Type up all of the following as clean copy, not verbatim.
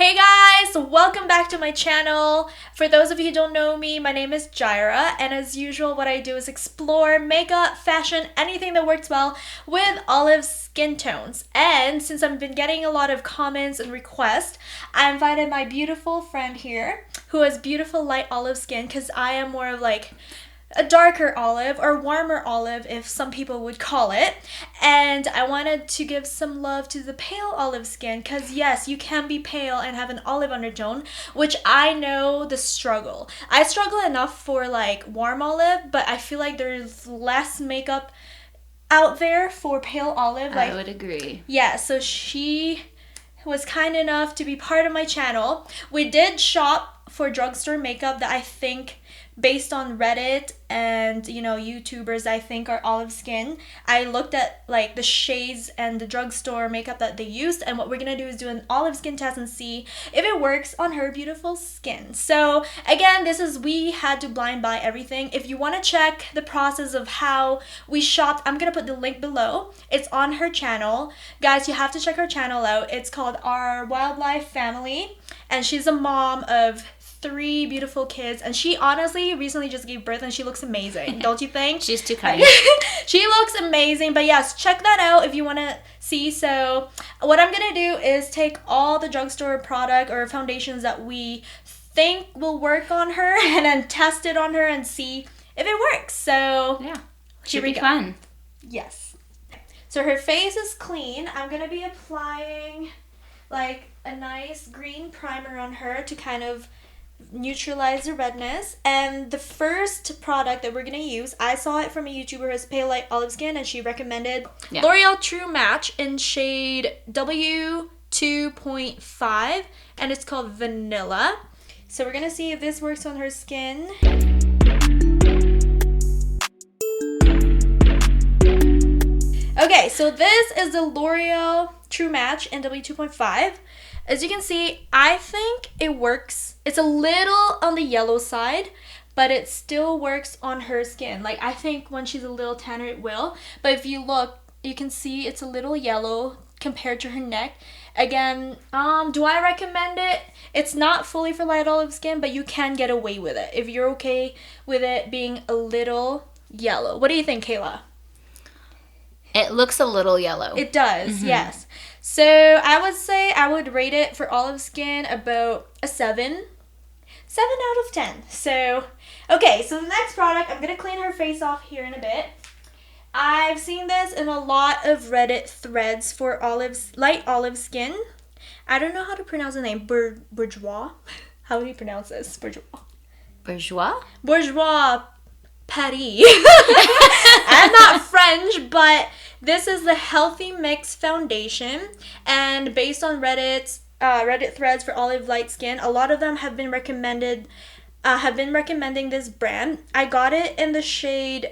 Hey guys, welcome back to my channel. For those of you who don't know me, my name is Jaira, and as usual what I do is explore makeup, fashion, anything that works well with olive skin tones. And since I've been getting a lot of comments and requests, I invited my beautiful friend here who has beautiful light olive skin because I am more of like a darker olive or warmer olive if some people would call it, and I wanted to give some love to the pale olive skin because yes, you can be pale and have an olive undertone, which I know the struggle. I struggle enough for like warm olive, but I feel like there's less makeup out there for pale olive. I would agree. Yeah, so she was kind enough to be part of my channel. We did shop for drugstore makeup that I think based on Reddit and YouTubers I think are olive skin. I looked at like the shades and the drugstore makeup that they used, and what we're gonna do is do an olive skin test and see if it works on her beautiful skin. So again, we had to blind buy everything. If you want to check the process of how we shopped, I'm gonna put the link below. It's on her channel. Guys, you have to check her channel out. It's called Our Wildlife Family, and she's a mom of 3 beautiful kids, and she honestly recently just gave birth and she looks amazing. Don't you think? She's too kind. She looks amazing. But yes, check that out if you want to see. So what I'm gonna do is take all the drugstore product or foundations that we think will work on her and then test it on her and see if it works. So yeah, should be fun. Yes. So her face is clean. I'm gonna be applying like a nice green primer on her to kind of neutralize the redness. And the first product that we're gonna use, I saw it from a YouTuber who has pale light olive skin, and she recommended L'Oreal True Match in shade W2.5, and it's called Vanilla. So we're gonna see if this works on her skin. Okay, so this is the L'Oreal True Match in W2.5. As you can see, I think it works. It's a little on the yellow side, but it still works on her skin. Like, I think when she's a little tanner, it will. But if you look, you can see it's a little yellow compared to her neck. Again, do I recommend it? It's not fully for light olive skin, but you can get away with it if you're okay with it being a little yellow. What do you think, Kaylah? It looks a little yellow. It does, yes. So I would say I would rate it for olive skin about a 7. 7 out of 10. So, okay, so the next product, I'm going to clean her face off here in a bit. I've seen this in a lot of Reddit threads for light olive skin. I don't know how to pronounce the name. Bourjois? How do you pronounce this? Bourjois? Bourjois? Bourjois Paris. I'm not French, but this is the Healthy Mix Foundation, and based on Reddit threads for olive light skin, a lot of them have been recommending this brand. I got it in the shade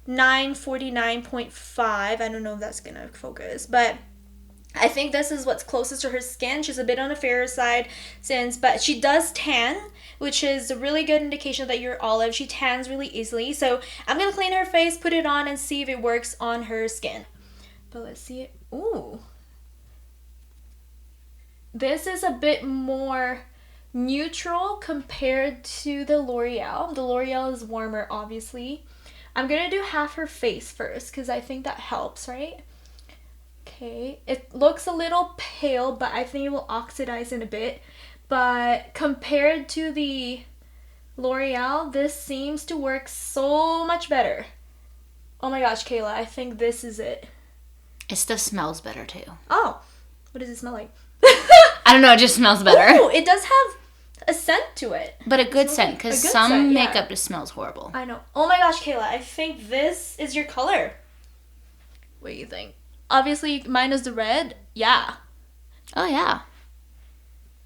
949.5. I don't know if that's gonna focus, but I think this is what's closest to her skin. She's a bit on the fairer side but she does tan, which is a really good indication that you're olive. She tans really easily. So I'm going to clean her face, put it on, and see if it works on her skin. But let's see it. Ooh. This is a bit more neutral compared to the L'Oreal. The L'Oreal is warmer, obviously. I'm going to do half her face first because I think that helps, right? Okay, it looks a little pale, but I think it will oxidize in a bit. But compared to the L'Oreal, this seems to work so much better. Oh my gosh, Kaylah, I think this is it. It still smells better too. Oh, what does it smell like? I don't know, it just smells better. Oh, it does have a scent to it. But a good scent, because some makeup just smells horrible. I know. Oh my gosh, Kaylah, I think this is your color. What do you think? Obviously, mine is the red. Yeah. Oh, yeah.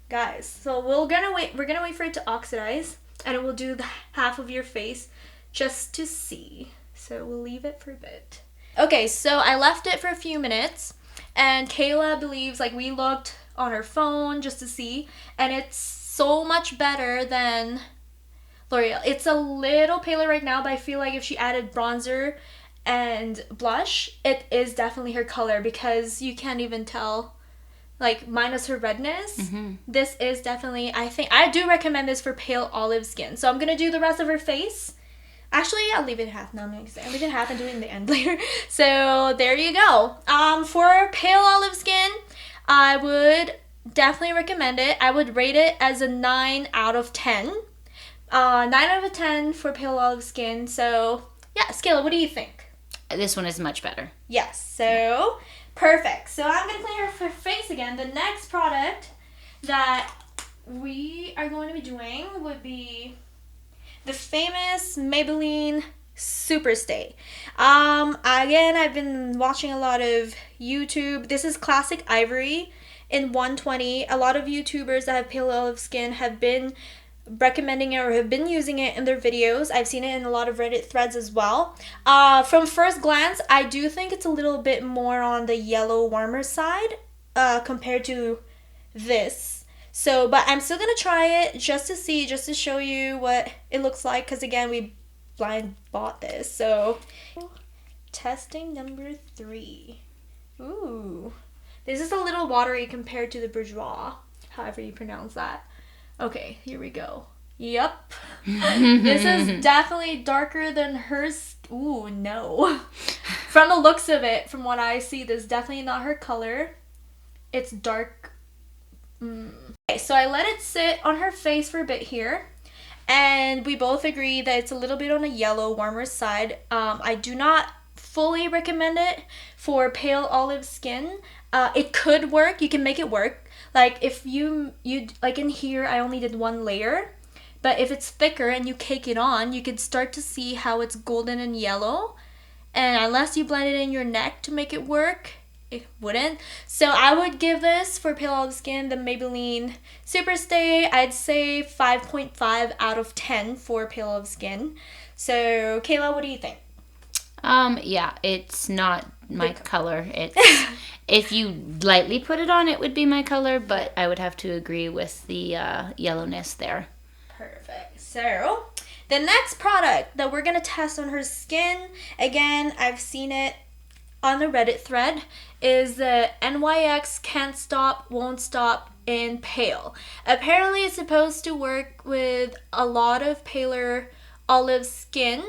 Guys, so we're gonna wait for it to oxidize, and we'll do the half of your face just to see. So we'll leave it for a bit. Okay, so I left it for a few minutes, and Kaylah believes, like, we looked on her phone just to see, and it's so much better than L'Oreal. It's a little paler right now, but I feel like if she added bronzer and blush, it is definitely her color because you can't even tell like minus her redness, this is definitely, I do recommend this for pale olive skin. So I'm going to do the rest of her face. Actually, I'll leave it in half. No, I'm going to leave it in half and do it in the end later. So there you go. For pale olive skin, I would definitely recommend it. I would rate it as a 9 out of 10. 9 out of 10 for pale olive skin. So yeah, Kaylah, what do you think? This one is much better. Yes. So perfect. So I'm going to clean her face again. The next product that we are going to be doing would be the famous Maybelline Superstay. Again, I've been watching a lot of YouTube. This is classic Ivory in 120. A lot of YouTubers that have pale olive skin have been recommending it or have been using it in their videos. I've seen it in a lot of Reddit threads as well. From first glance, I do think it's a little bit more on the yellow warmer side compared to this. So, but I'm still gonna try it just to see, just to show you what it looks like, because again, we blind bought this. So testing number 3. Ooh, this is a little watery compared to the Bourjois, however you pronounce that. Okay, here we go. Yep. This is definitely darker than hers. Ooh, no. From the looks of it, from what I see, this is definitely not her color. It's dark. Okay, so I let it sit on her face for a bit here. And we both agree that it's a little bit on a yellow, warmer side. I do not fully recommend it for pale olive skin. It could work. You can make it work. Like if you like in here, I only did 1 layer, but if it's thicker and you cake it on, you can start to see how it's golden and yellow. And unless you blend it in your neck to make it work, it wouldn't. So I would give this for pale olive skin, the Maybelline Superstay, I'd say 5.5 out of 10 for pale olive skin. So Kaylah, what do you think? Yeah, it's not my color. It's if you lightly put it on, it would be my color, but I would have to agree with the yellowness there. Perfect. So the next product that we're gonna test on her skin, again, I've seen it on the Reddit thread, is the NYX Can't Stop, Won't Stop in Pale. Apparently it's supposed to work with a lot of paler olive skin,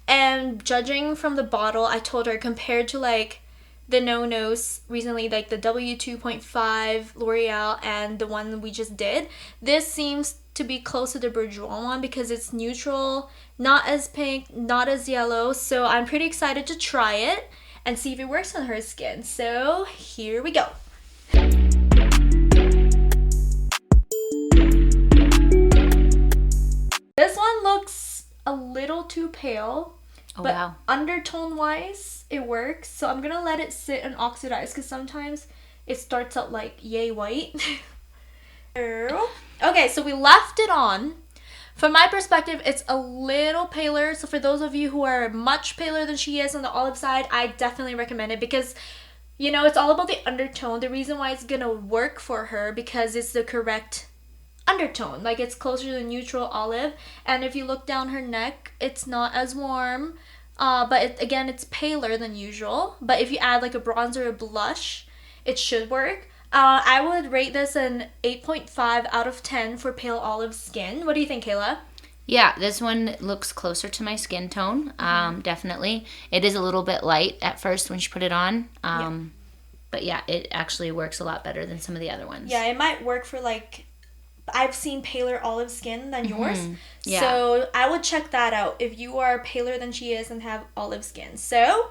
and judging from the bottle, I told her compared to like the no-nos recently, like the W2.5 Loreal and the one we just did, this seems to be close to the Bourjois one because it's neutral, not as pink, not as yellow. So I'm pretty excited to try it and see if it works on her skin. So here we go. This one looks a little too pale. Oh, but wow. Undertone wise, it works. So I'm gonna let it sit and oxidize because sometimes it starts out like yay white. Okay, so we left it on. From my perspective, it's a little paler. So for those of you who are much paler than she is on the olive side, I definitely recommend it because, you know, it's all about the undertone. The reason why it's gonna work for her because it's the correct undertone. Like it's closer to the neutral olive. And if you look down her neck, it's not as warm. But again, it's paler than usual. But if you add like a bronzer or blush, it should work. I would rate this an 8.5 out of 10 for pale olive skin. What do you think, Kaylah? Yeah, this one looks closer to my skin tone, definitely. It is a little bit light at first when she put it on. But yeah, it actually works a lot better than some of the other ones. Yeah, it might work for like, I've seen paler olive skin than yours. Yeah. So I would check that out if you are paler than she is and have olive skin. So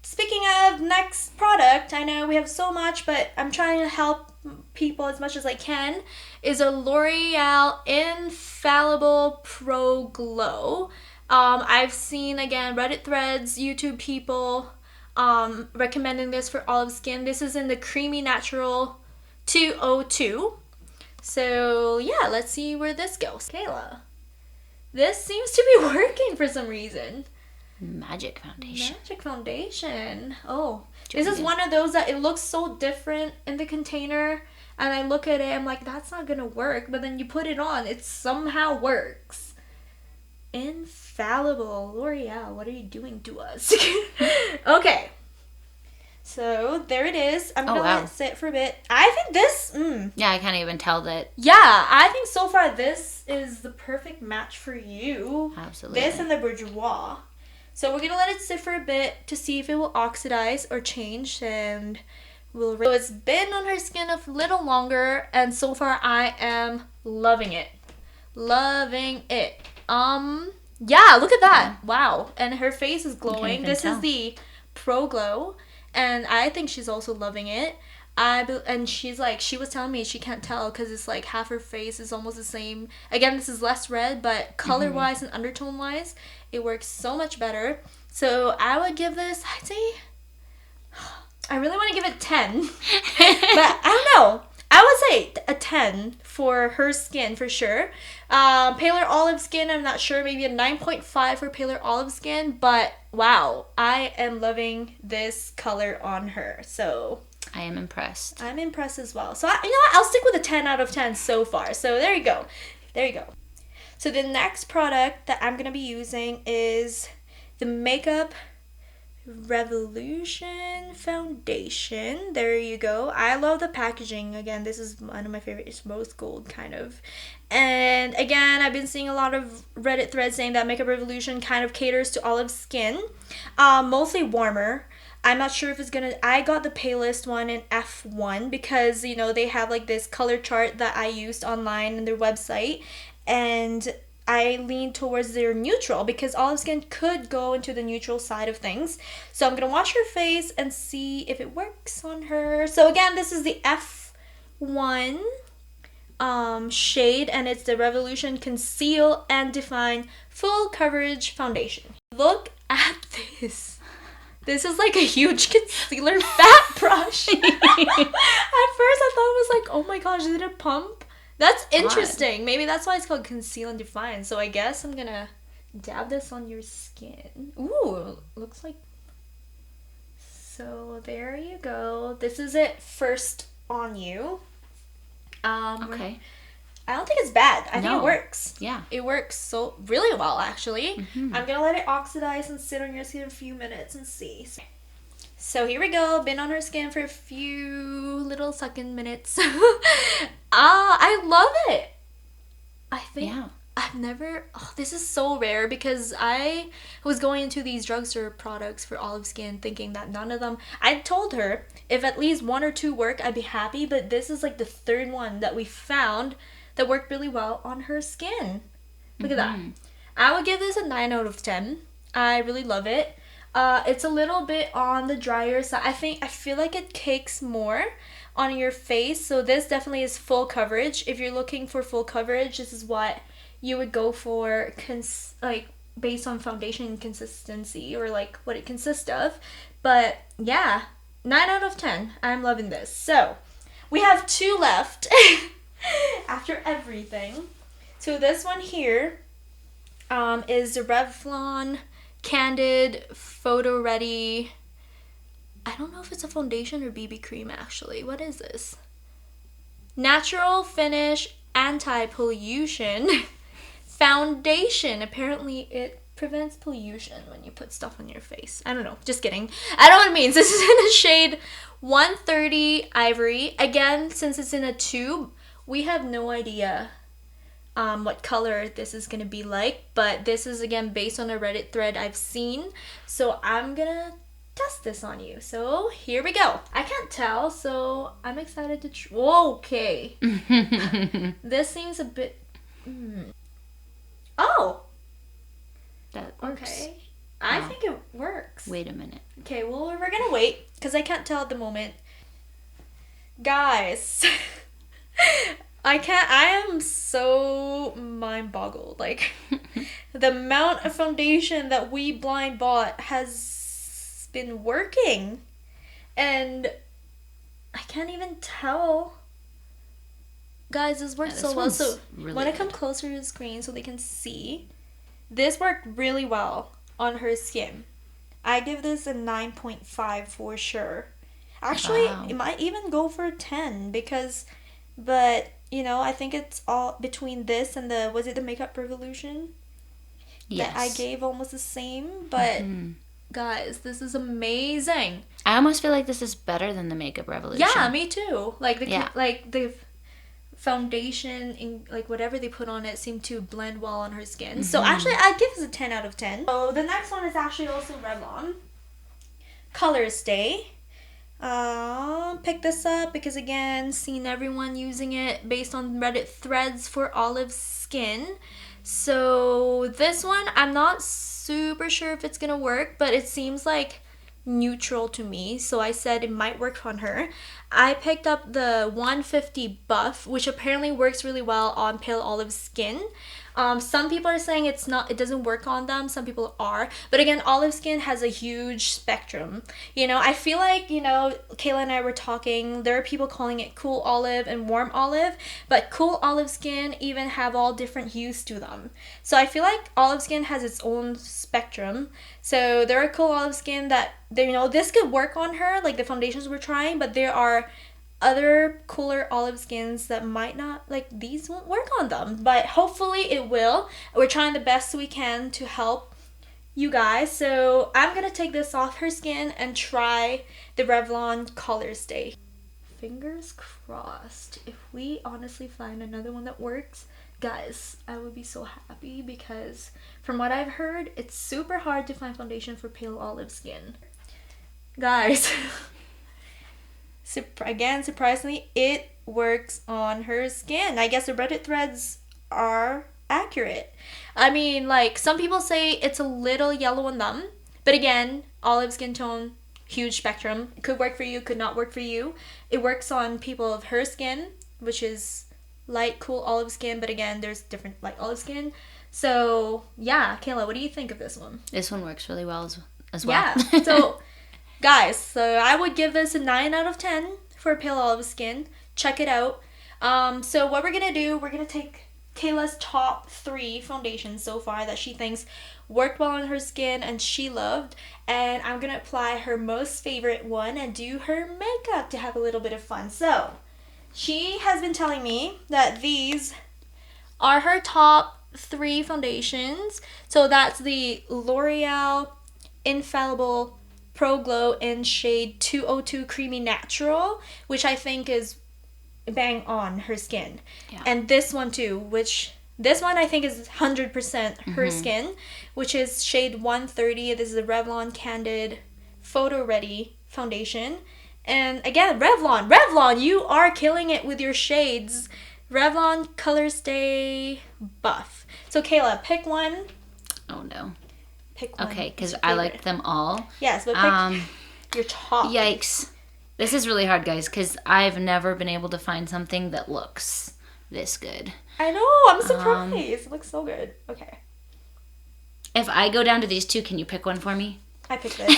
speaking of next product, I know we have so much, but I'm trying to help people as much as I can, is a Loreal Infallible Pro Glow. I've seen, again, Reddit threads, YouTube people recommending this for olive skin. This is in the Creamy Natural 202. So, yeah, let's see where this goes. Kaylah, this seems to be working for some reason. Magic foundation. Magic foundation. Oh, this is one of those that it looks so different in the container, and I look at it, I'm like, that's not gonna work. But then you put it on, it somehow works. Infallible. L'Oreal, what are you doing to us? Okay. So there it is. I'm gonna wow. let it sit for a bit. I think this, Yeah, I can't even tell that. yeah, I think so far this is the perfect match for you. Absolutely. This and the Bourjois. So we're gonna let it sit for a bit to see if it will oxidize or change, and we'll. So it's been on her skin a little longer, and so far I am loving it. Loving it. Yeah, look at that. Wow. And her face is glowing. This is the Pro Glow. And I think she's also loving it. And she's like, she was telling me she can't tell because it's like half her face is almost the same. Again, this is less red, but color-wise and undertone-wise, it works so much better. So I would give this, I'd say, I really want to give it 10. But I don't know. I would say a 10 for her skin for sure. Paler olive skin, I'm not sure. Maybe a 9.5 for paler olive skin. But wow, I am loving this color on her. So I am impressed. I'm impressed as well. So you know what? I'll stick with a 10 out of 10 so far. So there you go. There you go. So the next product that I'm going to be using is the Makeup Revolution foundation. There you go. I love the packaging. Again, this is one of my favorites. It's rose gold kind of. And again, I've been seeing a lot of Reddit threads saying that Makeup Revolution kind of caters to olive skin. Mostly warmer. I'm not sure if it's gonna. I got the palest one in F1 because, you know, they have like this color chart that I used online in their website, and I lean towards their neutral because olive skin could go into the neutral side of things. So I'm going to wash her face and see if it works on her. So again, this is the F1 shade, and it's the Revolution Conceal and Define Full Coverage Foundation. Look at this. This is like a huge concealer fat brush. At first I thought it was like, oh my gosh, is it a pump? That's interesting. Maybe that's why it's called Conceal and Define. So I guess I'm gonna dab this on your skin. Ooh, looks like... So there you go. This is it first on you. Okay. I don't think it's bad. I think it works. Yeah. It works so really well, actually. I'm gonna let it oxidize and sit on your skin a few minutes and see. So here we go. Been on her skin for a few little second minutes. I love it. I think I've never... Oh, this is so rare because I was going into these drugstore products for olive skin thinking that none of them... I told her if at least one or two work, I'd be happy. But this is like the third one that we found that worked really well on her skin. Look at that. I would give this a 9 out of 10. I really love it. It's a little bit on the drier side. I feel like it cakes more on your face. So this definitely is full coverage. If you're looking for full coverage, this is what you would go for, like based on foundation consistency or like what it consists of. But yeah, 9 out of 10. I'm loving this. So we have 2 left after everything. So this one here is the Revlon Candid Photoready. I don't know if it's a foundation or BB cream actually. What is this? Natural Finish Anti-Pollution Foundation. Apparently it prevents pollution when you put stuff on your face. I don't know. Just kidding. I know what it means. This is in the shade 130 Ivory. Again, since it's in a tube, we have no idea what color this is going to be like, but this is again based on a Reddit thread I've seen, so I'm gonna test this on you. So here we go. I can't tell, so I'm excited to okay. This seems a bit oh, that works. Okay. I think it works. Wait a minute. Okay, well, we're gonna wait because I can't tell at the moment, guys. I am so mind boggled. Like, the amount of foundation that we blind bought has been working. And I can't even tell. Guys, this works so well. So really when I come closer to the screen so they can see, this worked really well on her skin. I give this a 9.5 for sure. Actually, it might even go for a 10 because, but... You know, I think it's all between this and was it the Makeup Revolution? Yes. That I gave almost the same, but Guys, this is amazing. I almost feel like this is better than the Makeup Revolution. Yeah, me too. Like the foundation and like whatever they put on it seemed to blend well on her skin. So actually, I'd give this a 10 out of 10. So the next one is actually also Revlon. Colorstay. Pick this up because again, seen everyone using it based on Reddit threads for olive skin. So this one, I'm not super sure if it's gonna work, but it seems like neutral to me, so I said it might work on her. I picked up the 150 buff, which apparently works really well on pale olive skin. Some people are saying it doesn't work on them. Some people are, but again, olive skin has a huge spectrum. You know, I feel like, you know, Kaylah and I were talking, there are people calling it cool olive and warm olive, but cool olive skin even have all different hues to them. So I feel like olive skin has its own spectrum. So there are cool olive skin that, you know, this could work on her, like the foundations we're trying, but there are other cooler olive skins that might not, like these won't work on them, but hopefully it will. We're trying the best we can to help you guys. So I'm gonna take this off her skin and try the Revlon Colorstay. Fingers crossed. If we honestly find another one that works, guys, I would be so happy because from what I've heard, it's super hard to find foundation for pale olive skin. Guys, again, surprisingly, it works on her skin. I guess the Reddit threads are accurate. I mean, like, some people say it's a little yellow on them, but again, olive skin tone, huge spectrum. It could work for you, could not work for you. It works on people of her skin, which is light, cool olive skin, but again, there's different light olive skin. So, yeah, Kaylah, what do you think of this one? This one works really well as well. Yeah, so guys, so I would give this a 9 out of 10 for pale olive skin. Check it out. So what we're going to do, we're going to take Kaylah's top 3 foundations so far that she thinks worked well on her skin and she loved. And I'm going to apply her most favorite one and do her makeup to have a little bit of fun. So she has been telling me that these are her top 3 foundations. So that's the L'Oreal Infallible Pro Glow in shade 202 Creamy Natural, which I think is bang on her skin. Yeah. And this one too, this one I think is 100% her skin, which is shade 130. This is a Revlon Candid Photoready foundation. And again, Revlon, you are killing it with your shades. Revlon Colorstay Buff. So Kaylah, pick one. Oh no. Pick one. Okay, because I like them all. Yes, but pick your top. Yikes. This is really hard, guys, because I've never been able to find something that looks this good. I know, I'm surprised. It looks so good. Okay. If I go down to these 2, can you pick one for me? I picked this.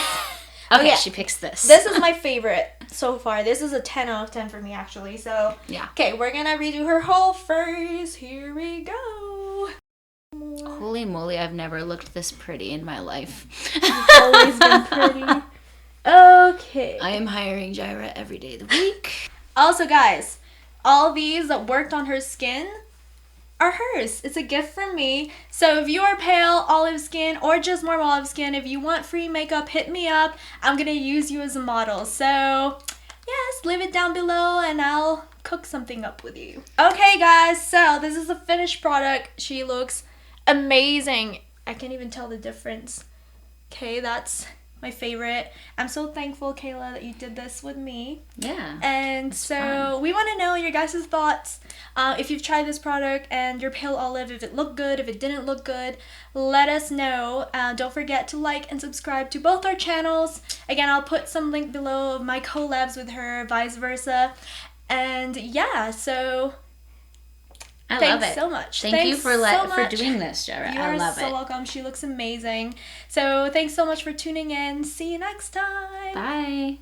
Okay, she picks this. This is my favorite so far. This is a 10 out of 10 for me, actually. So, yeah. Okay, we're going to redo her whole face. Here we go. Holy moly, I've never looked this pretty in my life. You've always been pretty. Okay. I am hiring Jaira every day of the week. Also, guys, all these that worked on her skin are hers. It's a gift from me. So if you are pale olive skin or just more olive skin, if you want free makeup, hit me up. I'm going to use you as a model. So yes, leave it down below and I'll cook something up with you. Okay, guys, so this is the finished product. She looks amazing. I can't even tell the difference. Okay, that's my favorite. I'm so thankful, Kaylah, that you did this with me. Yeah. And so fun. We want to know your guys' thoughts. If you've tried this product and your pale olive, if it looked good, if it didn't look good, let us know. Don't forget to like and subscribe to both our channels. Again, I'll put some link below of my collabs with her, vice versa. And yeah, so I love it. Thanks so much. Thank you for doing this, Jaira. I love it. You are so welcome. She looks amazing. So thanks so much for tuning in. See you next time. Bye.